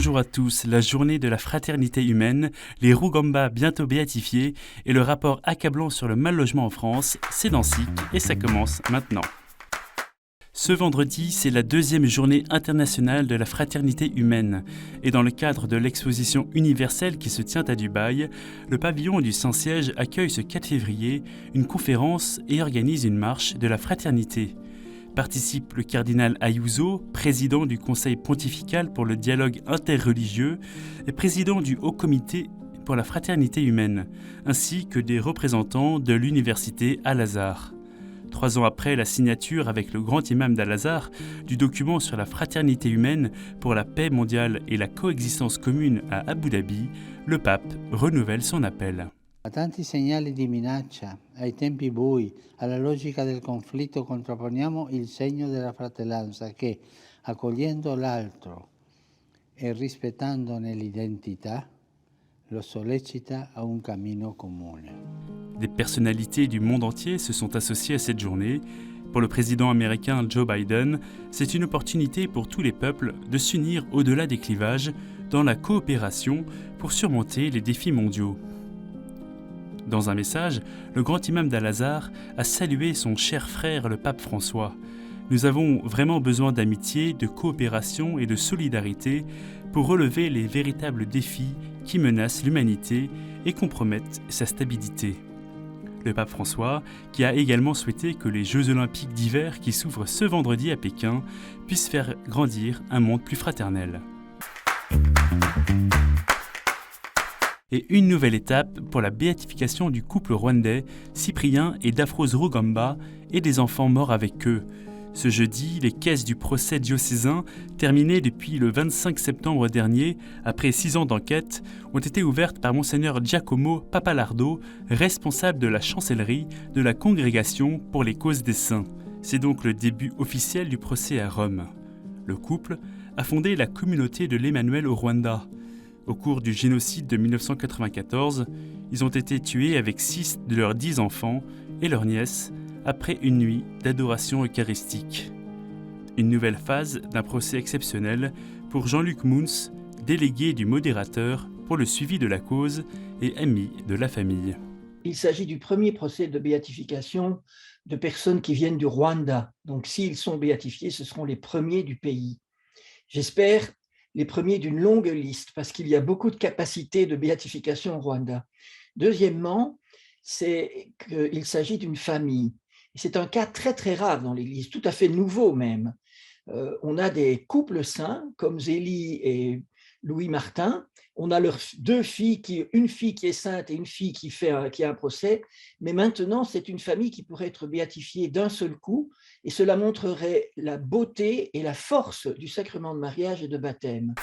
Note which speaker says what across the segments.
Speaker 1: Bonjour à tous, la journée de la fraternité humaine, les Rougamba bientôt béatifiés et le rapport accablant sur le mal-logement en France, c'est dans SIC et ça commence maintenant. Ce vendredi, c'est la deuxième journée internationale de la fraternité humaine. Et dans le cadre de l'exposition universelle qui se tient à Dubaï, le pavillon du Saint-Siège accueille ce 4 février une conférence et organise une marche de la fraternité. Participe le cardinal Ayuso, président du Conseil pontifical pour le dialogue interreligieux et président du Haut Comité pour la fraternité humaine, ainsi que des représentants de l'université Al-Azhar. 3 ans après la signature avec le grand imam d'Al-Azhar du document sur la fraternité humaine pour la paix mondiale et la coexistence commune à Abu Dhabi, le pape renouvelle son appel.
Speaker 2: A tanti segnali di minaccia, ai tempi bui, alla logica del conflitto contrapponiamo il segno della fratellanza che, accogliendo l'altro e rispettandone l'identità, lo sollecita a un cammino comune.
Speaker 1: Des personnalités du monde entier se sont associées à cette journée. Pour le président américain Joe Biden, c'est une opportunité pour tous les peuples de s'unir au-delà des clivages dans la coopération pour surmonter les défis mondiaux. Dans un message, le grand imam d'Al-Azhar a salué son cher frère le pape François. Nous avons vraiment besoin d'amitié, de coopération et de solidarité pour relever les véritables défis qui menacent l'humanité et compromettent sa stabilité. Le pape François, qui a également souhaité que les Jeux olympiques d'hiver qui s'ouvrent ce vendredi à Pékin puissent faire grandir un monde plus fraternel. Et une nouvelle étape pour la béatification du couple rwandais Cyprien et Daphrose Rugamba et des enfants morts avec eux. Ce jeudi, les caisses du procès diocésain, terminé depuis le 25 septembre dernier, après 6 ans d'enquête, ont été ouvertes par Monseigneur Giacomo Papalardo, responsable de la chancellerie de la Congrégation pour les causes des saints. C'est donc le début officiel du procès à Rome. Le couple a fondé la communauté de l'Emmanuel au Rwanda. Au cours du génocide de 1994, ils ont été tués avec 6 de leurs 10 enfants et leur nièce après une nuit d'adoration eucharistique. Une nouvelle phase d'un procès exceptionnel pour Jean-Luc Mouns, délégué du modérateur pour le suivi de la cause et ami de la famille.
Speaker 3: Il s'agit du premier procès de béatification de personnes qui viennent du Rwanda. Donc s'ils sont béatifiés, ce seront les premiers du pays. J'espère les premiers d'une longue liste, parce qu'il y a beaucoup de capacités de béatification au Rwanda. Deuxièmement, c'est qu'il s'agit d'une famille. Et c'est un cas très très rare dans l'Église, tout à fait nouveau même. On a des couples saints, comme Zélie et Louis Martin. On a leurs 2 filles, une fille qui est sainte et une fille qui a un procès. Mais maintenant, c'est une famille qui pourrait être béatifiée d'un seul coup. Et cela montrerait la beauté et la force du sacrement de mariage et de baptême.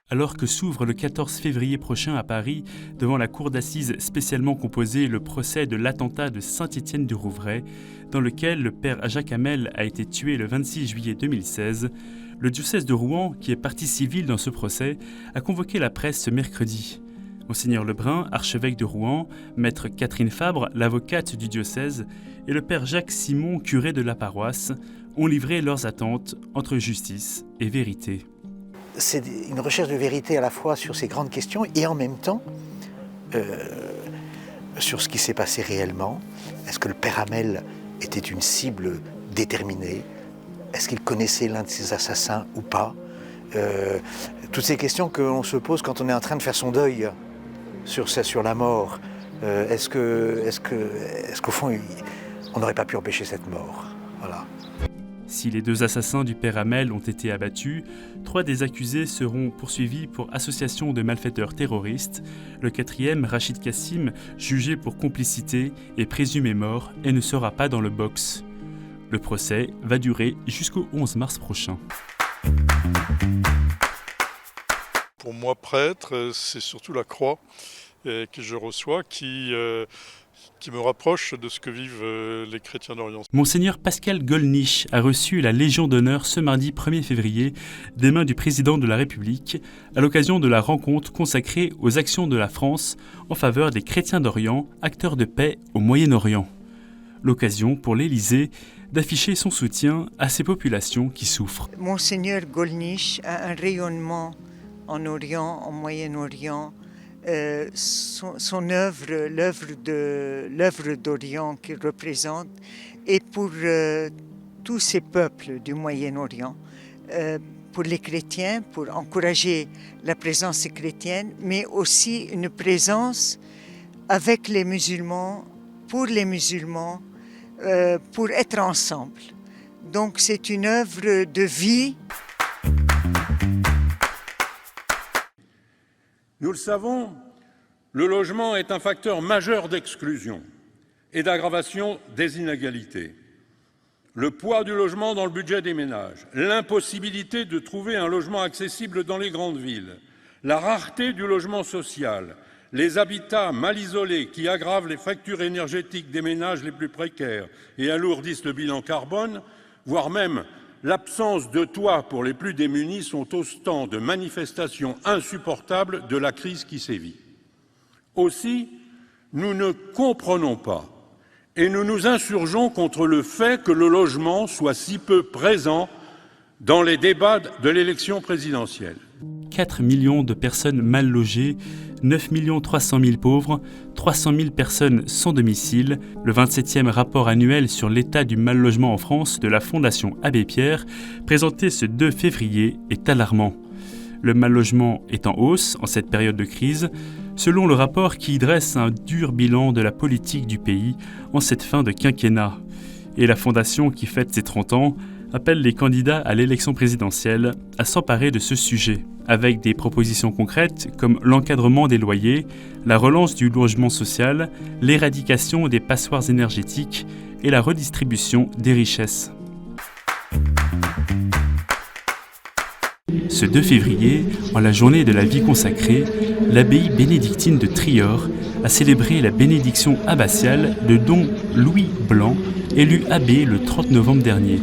Speaker 1: Alors que s'ouvre le 14 février prochain à Paris, devant la cour d'assises spécialement composée, le procès de l'attentat de Saint-Étienne-du-Rouvray, dans lequel le père Jacques Hamel a été tué le 26 juillet 2016, le diocèse de Rouen, qui est partie civile dans ce procès, a convoqué la presse ce mercredi. Monseigneur Lebrun, archevêque de Rouen, maître Catherine Fabre, l'avocate du diocèse, et le père Jacques Simon, curé de la paroisse, ont livré leurs attentes entre justice et vérité.
Speaker 4: C'est une recherche de vérité à la fois sur ces grandes questions et en même temps sur ce qui s'est passé réellement. Est-ce que le père Hamel était une cible déterminée? Est-ce qu'il connaissait l'un de ses assassins ou pas? Toutes ces questions que l'on se pose quand on est en train de faire son deuil sur la mort. Est-ce qu'au fond, on n'aurait pas pu empêcher cette mort? Voilà.
Speaker 1: Si les 2 assassins du père Hamel ont été abattus, 3 des accusés seront poursuivis pour association de malfaiteurs terroristes. Le 4e, Rachid Kassim, jugé pour complicité, est présumé mort et ne sera pas dans le box. Le procès va durer jusqu'au 11 mars prochain.
Speaker 5: Pour moi, prêtre, c'est surtout la croix que je reçois qui me rapproche de ce que vivent les chrétiens d'Orient.
Speaker 1: Monseigneur Pascal Gollnisch a reçu la Légion d'honneur ce mardi 1er février des mains du président de la République à l'occasion de la rencontre consacrée aux actions de la France en faveur des chrétiens d'Orient, acteurs de paix au Moyen-Orient. L'occasion pour l'Élysée d'afficher son soutien à ces populations qui souffrent.
Speaker 6: Monseigneur Gollnisch a un rayonnement en Orient, en Moyen-Orient. Son œuvre, l'œuvre d'Orient qu'il représente, est pour tous ces peuples du Moyen-Orient, pour les chrétiens, pour encourager la présence chrétienne, mais aussi une présence avec les musulmans, pour être ensemble. Donc c'est une œuvre de vie.
Speaker 7: Nous le savons, le logement est un facteur majeur d'exclusion et d'aggravation des inégalités. Le poids du logement dans le budget des ménages, l'impossibilité de trouver un logement accessible dans les grandes villes, la rareté du logement social, les habitats mal isolés qui aggravent les factures énergétiques des ménages les plus précaires et alourdissent le bilan carbone, voire même l'absence de toit pour les plus démunis sont autant de manifestations insupportables de la crise qui sévit. Aussi, nous ne comprenons pas et nous nous insurgeons contre le fait que le logement soit si peu présent dans les débats de l'élection présidentielle.
Speaker 1: 4 millions de personnes mal logées, 9 300 000 pauvres, 300 000 personnes sans domicile. Le 27e rapport annuel sur l'état du mal-logement en France de la Fondation Abbé Pierre, présenté ce 2 février, est alarmant. Le mal-logement est en hausse en cette période de crise, selon le rapport qui dresse un dur bilan de la politique du pays en cette fin de quinquennat. Et la Fondation, qui fête ses 30 ans, appelle les candidats à l'élection présidentielle à s'emparer de ce sujet, avec des propositions concrètes comme l'encadrement des loyers, la relance du logement social, l'éradication des passoires énergétiques et la redistribution des richesses. Ce 2 février, en la journée de la vie consacrée, l'abbaye bénédictine de Trior a célébré la bénédiction abbatiale de don Louis Blanc, élu abbé le 30 novembre dernier.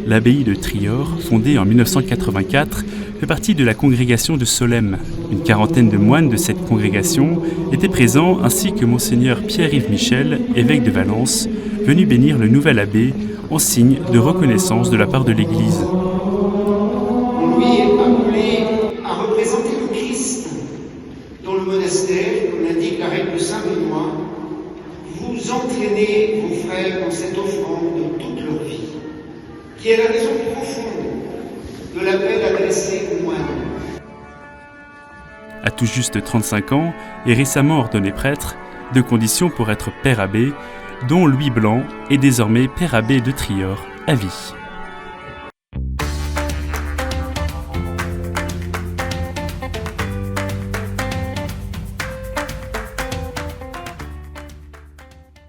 Speaker 1: L'abbaye de Trior, fondée en 1984, fait partie de la congrégation de Solesmes. Une quarantaine de moines de cette congrégation étaient présents, ainsi que monseigneur Pierre-Yves Michel, évêque de Valence, venu bénir le nouvel abbé en signe de reconnaissance de la part de l'Église.
Speaker 8: On lui est appelé à représenter le Christ dans le monastère, comme l'indique la règle de Saint Benoît. Vous entraînez vos frères dans cette offrande de toute leur vie, qui est la raison profonde de l'appel adressé aux moines.
Speaker 1: À tout juste 35 ans et récemment ordonné prêtre, deux conditions pour être père abbé, dont Louis Blanc est désormais père abbé de Trior à vie.